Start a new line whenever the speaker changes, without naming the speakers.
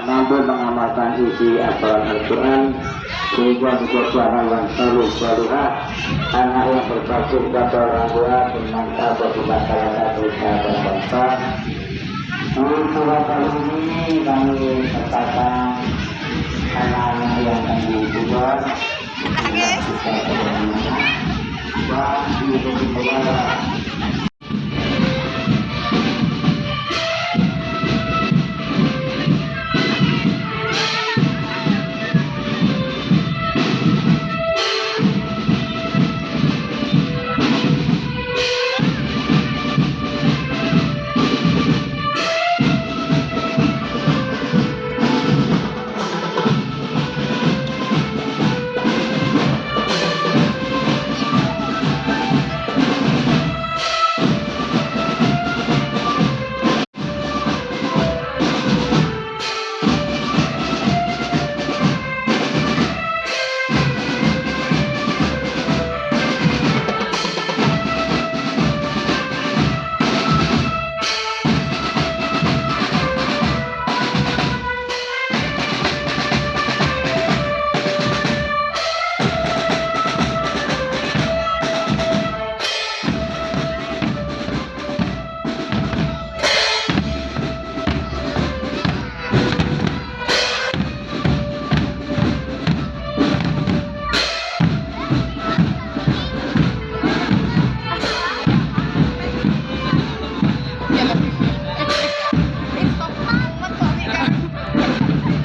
mampu mengamalkan isi aturan Al-Quran sehingga menjadi anak yang selalu anak yang berbakti kepada orang tua bermanfaat bagi masyarakat desa dan bangsa. Untuk surat kali ini kami sertakan anak-anak yang kami buat kita bagaimana dan di